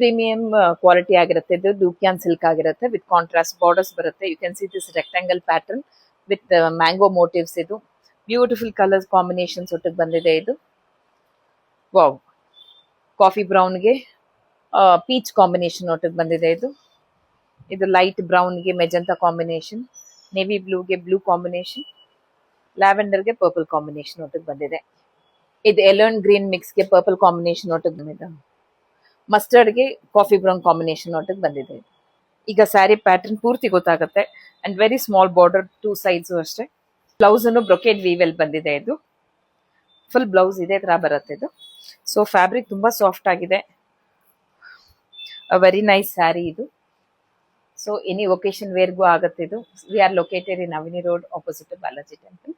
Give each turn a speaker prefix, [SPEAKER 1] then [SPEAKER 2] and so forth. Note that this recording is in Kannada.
[SPEAKER 1] ಪ್ರೀಮಿಯಂ ಕ್ವಾಲಿಟಿ ಆಗಿರುತ್ತೆ. ಇದು ಡೂಕ್ಯಾನ್ ಸಿಲ್ಕ್ ಆಗಿರುತ್ತೆ ವಿತ್ ಕಾಂಟ್ರಾಸ್ಟ್ ಬಾರ್ಡರ್ಸ್ ಬರುತ್ತೆ. You can see this rectangle pattern with mango motifs. ಇದು ಬ್ಯೂಟಿಫುಲ್ ಕಲರ್ಸ್ ಕಾಂಬಿನೇಷನ್ಸ್ ಒಟ್ಟಿಗೆ ಬಂದಿದೆ. ಇದು ವಾವ್, ಕಾಫಿ ಬ್ರೌನ್ಗೆ ಪೀಚ್ ಕಾಂಬಿನೇಷನ್ ಒಟ್ಟಿಗೆ ಬಂದಿದೆ. ಇದು ಲೈಟ್ ಬ್ರೌನ್ಗೆ ಮೆಜಂತಾ ಕಾಂಬಿನೇಷನ್, ನೇವಿ ಬ್ಲೂಗೆ ಬ್ಲೂ ಕಾಂಬಿನೇಷನ್, ಲ್ಯಾವೆಂಡರ್ಗೆ ಪರ್ಪಲ್ ಕಾಂಬಿನೇಷನ್ ಒಟ್ಟಿಗೆ ಬಂದಿದೆ. ಇದು ಎಲರ್ನ್ ಗ್ರೀನ್ ಮಿಕ್ಸ್ಗೆ ಪರ್ಪಲ್ ಕಾಂಬಿನೇಷನ್ ಒಟ್ಟಿಗೆ ಬಂದಿದೆ. ಮಸ್ಟರ್ಡ್ಗೆ ಕಾಫಿ ಬ್ರೌನ್ ಕಾಂಬಿನೇಷನ್ ಒಟ್ಟಿಗೆ ಬಂದಿದೆ. ಈಗ ಸ್ಯಾರಿ ಪ್ಯಾಟರ್ನ್ ಪೂರ್ತಿ ಗೊತ್ತಾಗುತ್ತೆ. And very small border two sides ಅಷ್ಟೇ. ಬ್ಲೌಸ್ ಅನ್ನು ಬ್ರೊಕೇಡ್ ವೀವೆಲ್ ಬಂದಿದೆ. ಇದು ಫುಲ್ ಬ್ಲೌಸ್ ಇದೇ ತರ ಬರುತ್ತೆ. ಇದು ಸೊ ಫ್ಯಾಬ್ರಿಕ್ ತುಂಬಾ ಸಾಫ್ಟ್ ಆಗಿದೆ. ವೆರಿ ನೈಸ್ ಸ್ಯಾರಿ ಇದು. ಸೊ ಎನಿ ಒಕೇಶನ್ ವೇರ್ಗೂ ಆಗುತ್ತೆ ಇದು. We are located in Avenue Road opposite Balaji temple.